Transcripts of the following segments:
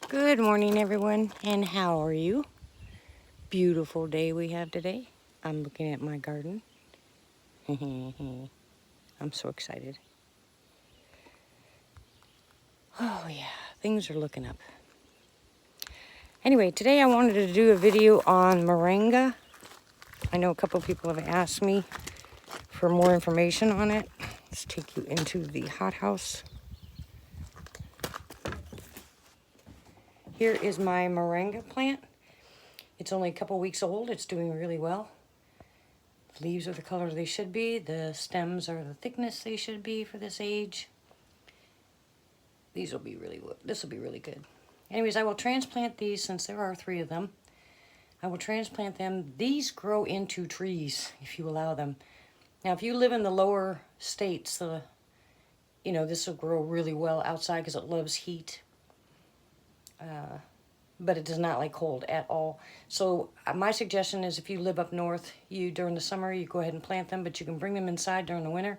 Good morning, everyone, and how are you? Beautiful day we have today. I'm looking at my garden. I'm so excited. Oh, yeah, things are looking up. Anyway, today I wanted to do a video on moringa. I know a couple of people have asked me for more information on it. Let's take you into the hothouse. Here is my moringa plant. It's only a couple weeks old. It's doing really well. The leaves are the color they should be. The stems are the thickness they should be for this age. This will be really good. Anyways, I will transplant these since there are 3 of them. I will transplant them. These grow into trees if you allow them. Now, if you live in the lower states, this will grow really well outside because it loves heat. But it does not like cold at all. So my suggestion is if you live up north, during the summer, you go ahead and plant them, but you can bring them inside during the winter.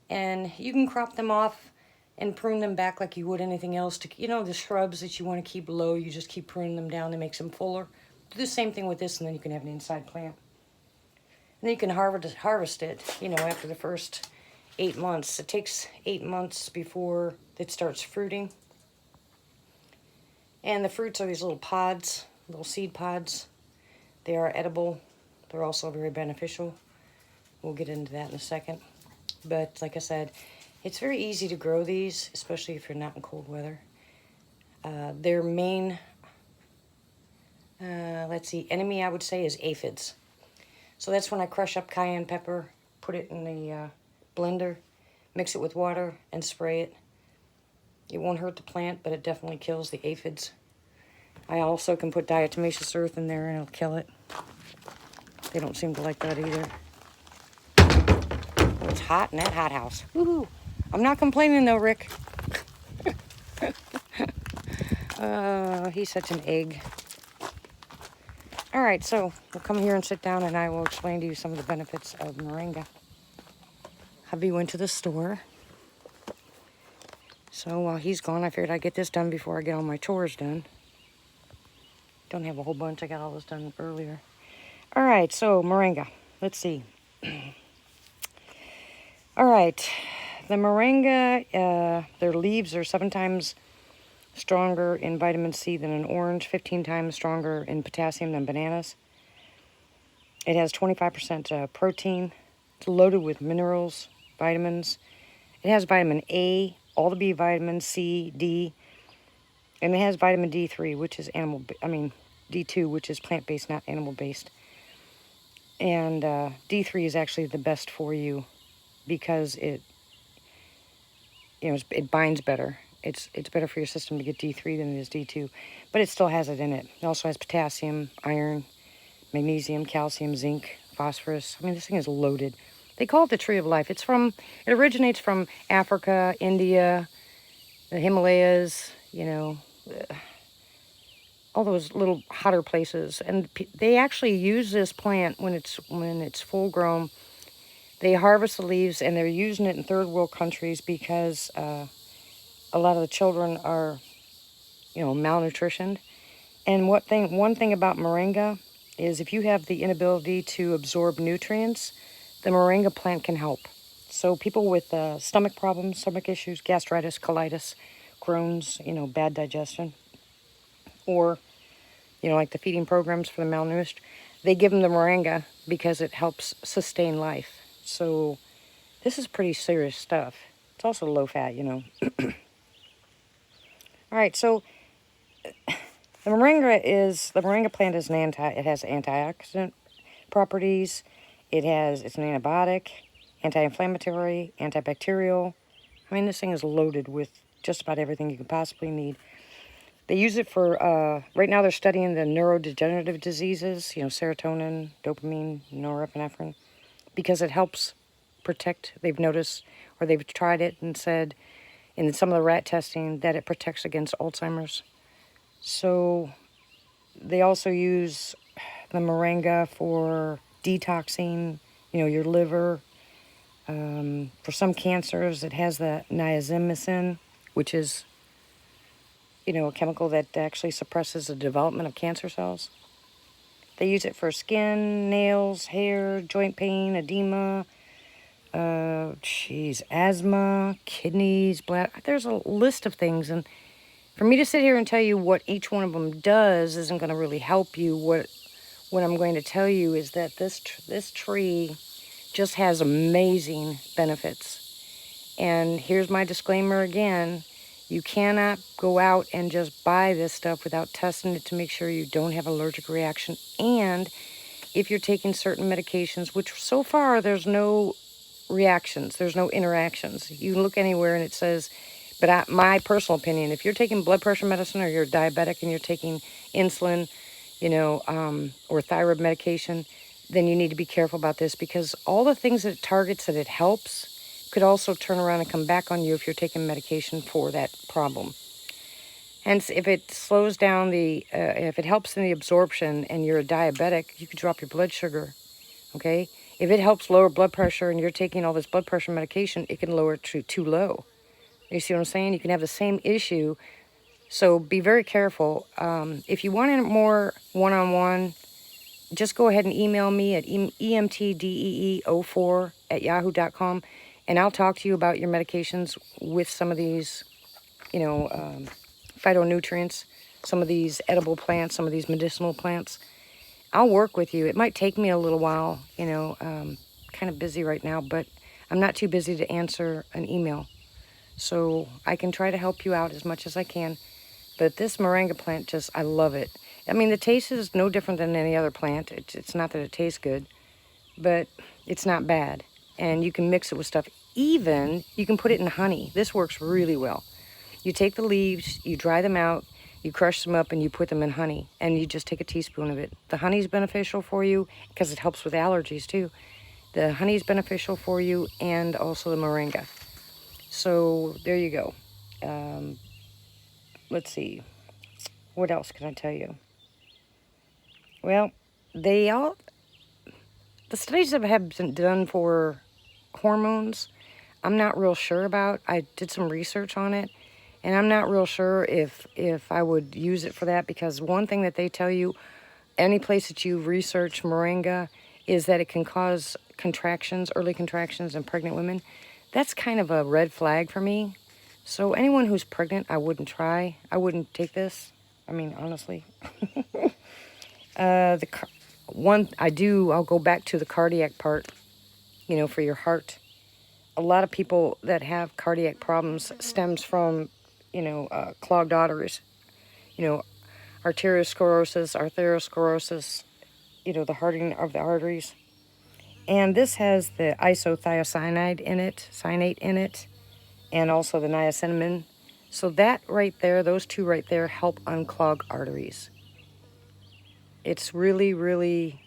And you can crop them off and prune them back like you would anything else. The shrubs that you want to keep low, you just keep pruning them down. That makes them fuller. Do the same thing with this, and then you can have an inside plant. And then you can harvest it, after the first 8 months. It takes 8 months before it starts fruiting. And the fruits are these little pods, little seed pods. They are edible. They're also very beneficial. We'll get into that in a second. But like I said, it's very easy to grow these, especially if you're not in cold weather. Their main, enemy, I would say, is aphids. So that's when I crush up cayenne pepper, put it in the blender, mix it with water, and spray it. It won't hurt the plant, but it definitely kills the aphids. I also can put diatomaceous earth in there, and it'll kill it. They don't seem to like that either. Oh, it's hot in that hothouse. Woohoo! I'm not complaining though, Rick. He's such an egg. All right, so we'll come here and sit down, and I will explain to you some of the benefits of moringa. Hubby went to the store. So while he's gone, I figured I'd get this done before I get all my chores done. Don't have a whole bunch. I got all this done earlier. All right, so moringa. Let's see. All right, the moringa, their leaves are 7 times stronger in vitamin C than an orange, 15 times stronger in potassium than bananas. It has 25% protein. It's loaded with minerals, vitamins. It has vitamin A, all the B vitamins, C, D, and it has vitamin D3, which is D2, which is plant-based, not animal-based. And D3 is actually the best for you because it binds better. It's better for your system to get D3 than it is D2, but it still has it in it. It also has potassium, iron, magnesium, calcium, zinc, phosphorus. This thing is loaded. They call it the tree of life. It originates from Africa, India, the Himalayas, all those little hotter places. And they actually use this plant when it's full grown. They harvest the leaves, and they're using it in third world countries because a lot of the children are, malnutritioned. And one thing about moringa is if you have the inability to absorb nutrients, the moringa plant can help. So people with stomach problems, stomach issues, gastritis, colitis, Crohn's, bad digestion, or, like the feeding programs for the malnourished, they give them the moringa because it helps sustain life. So this is pretty serious stuff. It's also low fat, All right, so the moringa plant is it has antioxidant properties. It's an antibiotic, anti-inflammatory, antibacterial. This thing is loaded with just about everything you could possibly need. They use it for, right now they're studying the neurodegenerative diseases, serotonin, dopamine, norepinephrine, because it helps protect, they've noticed, or they've tried it and said in some of the rat testing that it protects against Alzheimer's. So they also use the moringa for detoxing, your liver. For some cancers, it has the niacinamide, which is, you know, a chemical that actually suppresses the development of cancer cells. They use it for skin, nails, hair, joint pain, edema, asthma, kidneys, bladder. There's a list of things, and for me to sit here and tell you what each one of them does isn't going to really help you. What I'm going to tell you is that this tree just has amazing benefits. And here's my disclaimer again. You cannot go out and just buy this stuff without testing it to make sure you don't have allergic reaction. And if you're taking certain medications, which so far there's no reactions, there's no interactions. You can look anywhere and it says, but my personal opinion, if you're taking blood pressure medicine or you're diabetic and you're taking insulin, you know, or thyroid medication, then you need to be careful about this, because all the things that it targets that it helps could also turn around and come back on you if you're taking medication for that problem. Hence, if it slows down if it helps in the absorption and you're a diabetic, you could drop your blood sugar, okay? If it helps lower blood pressure and you're taking all this blood pressure medication, it can lower it to too low. You see what I'm saying? You can have the same issue. So be very careful. If you want it more one-on-one, just go ahead and email me at emtdee04@yahoo.com, and I'll talk to you about your medications with some of these, you know, phytonutrients, some of these edible plants, some of these medicinal plants. I'll work with you. It might take me a little while, you know, kind of busy right now, but I'm not too busy to answer an email. So I can try to help you out as much as I can. But this moringa plant, I love it. I mean, the taste is no different than any other plant. It's not that it tastes good, but it's not bad. And you can mix it with stuff. Even, you can put it in honey. This works really well. You take the leaves, you dry them out, you crush them up, and you put them in honey. And you just take a teaspoon of it. The honey's beneficial for you because it helps with allergies too. The honey's beneficial for you, and also the moringa. So there you go. Let's see. What else can I tell you? Well, the studies that have been done for hormones, I'm not real sure about. I did some research on it, and I'm not real sure if I would use it for that, because one thing that they tell you, any place that you research moringa, is that it can cause contractions, early contractions in pregnant women. That's kind of a red flag for me. So anyone who's pregnant, I wouldn't try. I wouldn't take this. I mean, honestly. I'll go back to the cardiac part, you know, for your heart. A lot of people that have cardiac problems stems from, you know, clogged arteries, you know, arteriosclerosis, you know, the hardening of the arteries. And this has the isothiocyanate in it, and also the niacinamide. So that right there, those two right there, help unclog arteries. It's really, really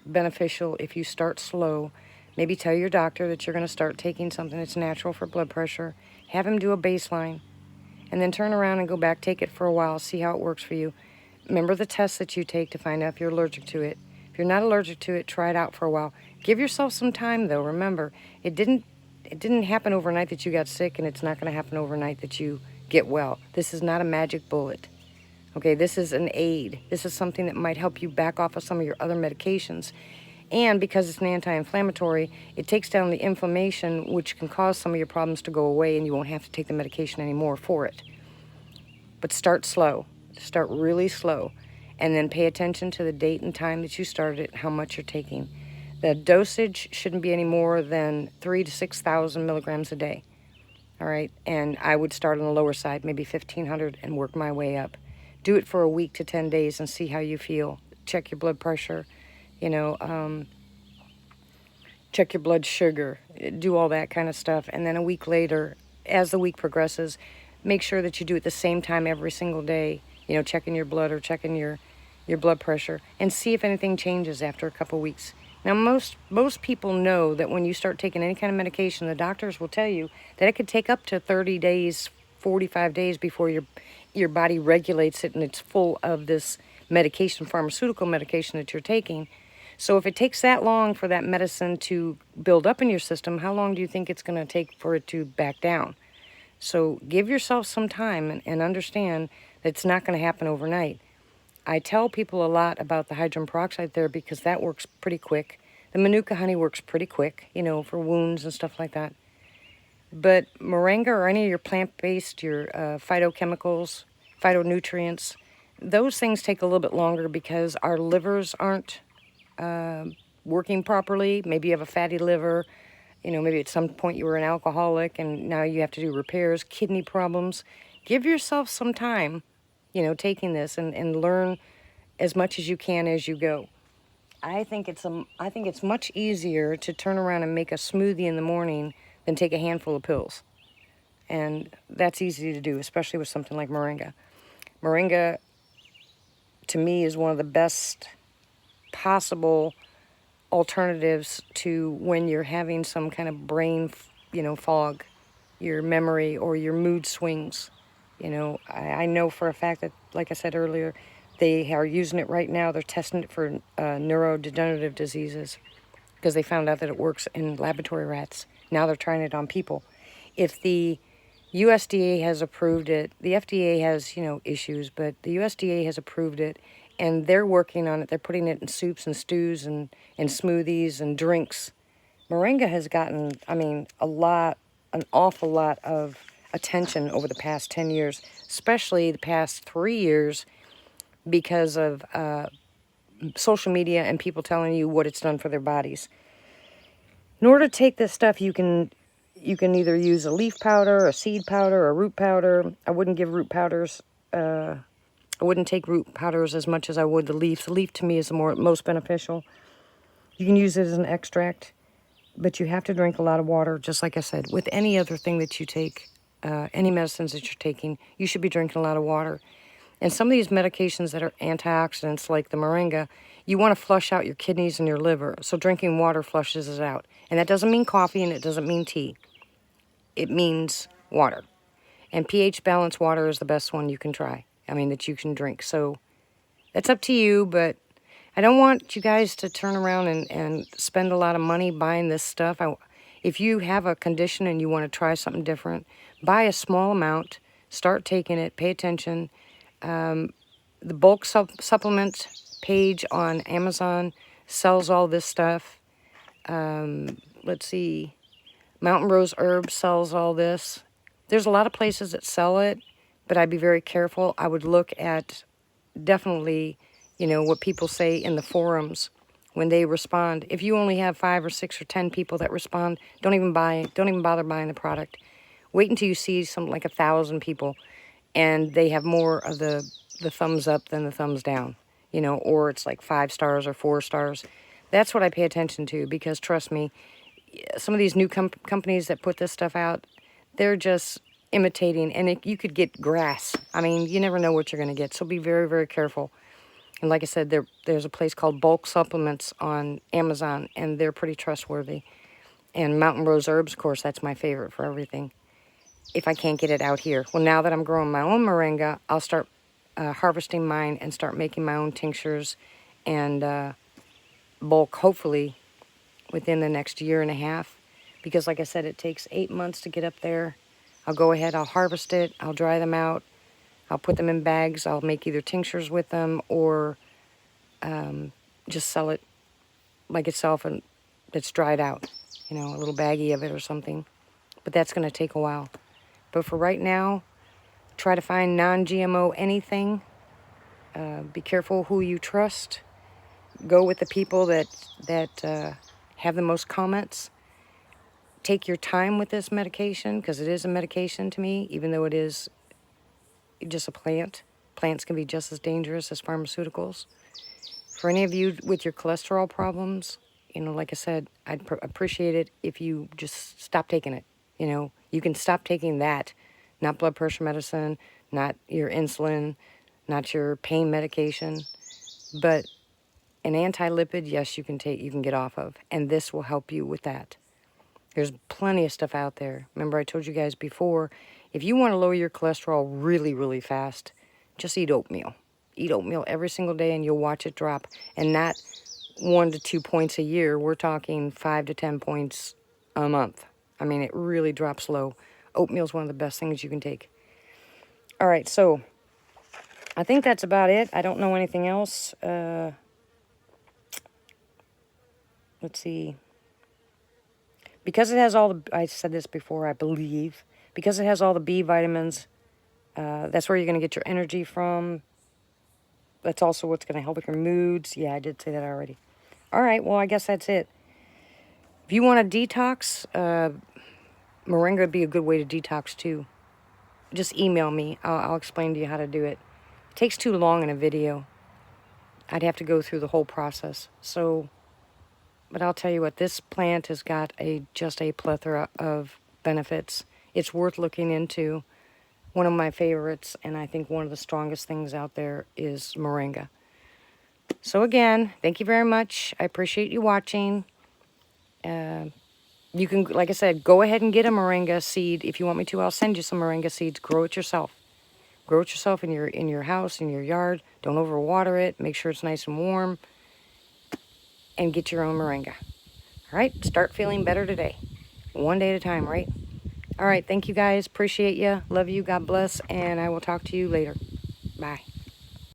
beneficial if you start slow. Maybe tell your doctor that you're going to start taking something that's natural for blood pressure. Have him do a baseline, and then turn around and go back, take it for a while, see how it works for you. Remember the tests that you take to find out if you're allergic to it. If you're not allergic to it, try it out for a while. Give yourself some time, though. Remember, it didn't happen overnight that you got sick, and it's not going to happen overnight that you get well. This is not a magic bullet. Okay, this is an aid. This is something that might help you back off of some of your other medications. And because it's an anti-inflammatory, it takes down the inflammation, which can cause some of your problems to go away, and you won't have to take the medication anymore for it. But start slow. Start really slow. And then pay attention to the date and time that you started it, how much you're taking. The dosage shouldn't be any more than 3,000 to 6,000 milligrams a day. All right? And I would start on the lower side, maybe 1,500, and work my way up. Do it for a week to 10 days and see how you feel. Check your blood pressure, you know, check your blood sugar, do all that kind of stuff. And then a week later, as the week progresses, make sure that you do it the same time every single day, you know, checking your blood or checking your blood pressure, and see if anything changes after a couple weeks. Now, most people know that when you start taking any kind of medication, the doctors will tell you that it could take up to 30 days, 45 days before your body regulates it and it's full of this medication, pharmaceutical medication that you're taking. So if it takes that long for that medicine to build up in your system, how long do you think it's going to take for it to back down? So give yourself some time and understand that it's not going to happen overnight. I tell people a lot about the hydrogen peroxide therapy because that works pretty quick. The Manuka honey works pretty quick, for wounds and stuff like that. But Moringa or any of your plant-based, your phytochemicals, phytonutrients, those things take a little bit longer because our livers aren't working properly. Maybe you have a fatty liver. Maybe at some point you were an alcoholic and now you have to do repairs, kidney problems. Give yourself some time, taking this and learn as much as you can as you go. I think it's much easier to turn around and make a smoothie in the morning than take a handful of pills. And that's easy to do, especially with something like Moringa. Moringa, to me, is one of the best possible alternatives to when you're having some kind of brain, fog, your memory or your mood swings. I know for a fact that, like I said earlier, they are using it right now. They're testing it for neurodegenerative diseases because they found out that it works in laboratory rats. Now they're trying it on people. If the USDA has approved it, the FDA has, issues, but the USDA has approved it and they're working on it. They're putting it in soups and stews and smoothies and drinks. Moringa has gotten, an awful lot of attention over the past 10 years, especially the past 3 years because of social media and people telling you what it's done for their bodies. In order to take this stuff, you can either use a leaf powder, a seed powder, a root powder. I wouldn't give root powders. I wouldn't take root powders as much as I would the leaf. The leaf to me is the most beneficial. You can use it as an extract, but you have to drink a lot of water, just like I said. With any other thing that you take, any medicines that you're taking, you should be drinking a lot of water. And some of these medications that are antioxidants, like the Moringa, you want to flush out your kidneys and your liver. So drinking water flushes it out. And that doesn't mean coffee and it doesn't mean tea. It means water. And pH balanced water is the best one you can try. That you can drink. So that's up to you, but I don't want you guys to turn around and spend a lot of money buying this stuff. If you have a condition and you want to try something different, buy a small amount, start taking it, pay attention. The bulk supplement page on Amazon sells all this stuff. Let's see, Mountain Rose Herbs sells all this. There's a lot of places that sell it, but I'd be very careful. I would look at definitely, what people say in the forums when they respond. If you only have 5 or 6 or 10 people that respond, don't even bother buying the product. Wait until you see something like 1,000 people and they have more of the thumbs up than the thumbs down, or it's like 5 stars or 4 stars. That's what I pay attention to because, trust me, some of these new companies that put this stuff out, they're just imitating, and you could get grass. You never know what you're going to get, so be very, very careful. And like I said, there's a place called Bulk Supplements on Amazon, and they're pretty trustworthy. And Mountain Rose Herbs, of course, that's my favorite for everything, if I can't get it out here. Well, now that I'm growing my own moringa, I'll start harvesting mine and start making my own tinctures and bulk, hopefully, within the next year and a half. Because like I said, it takes 8 months to get up there. I'll go ahead, I'll harvest it, I'll dry them out, I'll put them in bags, I'll make either tinctures with them or just sell it like itself and it's dried out, a little baggie of it or something. But that's going to take a while. But for right now, try to find non-GMO anything. Be careful who you trust. Go with the people that have the most comments. Take your time with this medication because it is a medication to me, even though it is just a plant. Plants can be just as dangerous as pharmaceuticals. For any of you with your cholesterol problems, like I said, I'd appreciate it if you just stop taking it. You can stop taking that, not blood pressure medicine, not your insulin, not your pain medication, but an anti-lipid, yes, you can get off of, and this will help you with that. There's plenty of stuff out there. Remember I told you guys before, if you want to lower your cholesterol really, really fast, just eat oatmeal. Eat oatmeal every single day and you'll watch it drop. And not 1 to 2 points a year. We're talking 5 to 10 points a month. It really drops low. Oatmeal is one of the best things you can take. All right, so I think that's about it. I don't know anything else. Let's see. Because it has all the, I said this before, I believe, because it has all the B vitamins, that's where you're going to get your energy from. That's also what's going to help with your moods. Yeah, I did say that already. All right, well, I guess that's it. If you want to detox, Moringa would be a good way to detox too. Just email me. I'll explain to you how to do it. It takes too long in a video. I'd have to go through the whole process. So, but I'll tell you what, this plant has got just a plethora of benefits. It's worth looking into. One of my favorites, and I think one of the strongest things out there, is Moringa. So again, thank you very much. I appreciate you watching. You can, like I said, go ahead and get a Moringa seed. If you want me to, I'll send you some Moringa seeds. Grow it yourself. Grow it yourself in your house, in your yard. Don't overwater it. Make sure it's nice and warm. And get your own Moringa. All right? Start feeling better today. One day at a time, right? All right. Thank you, guys. Appreciate you. Love you. God bless. And I will talk to you later. Bye.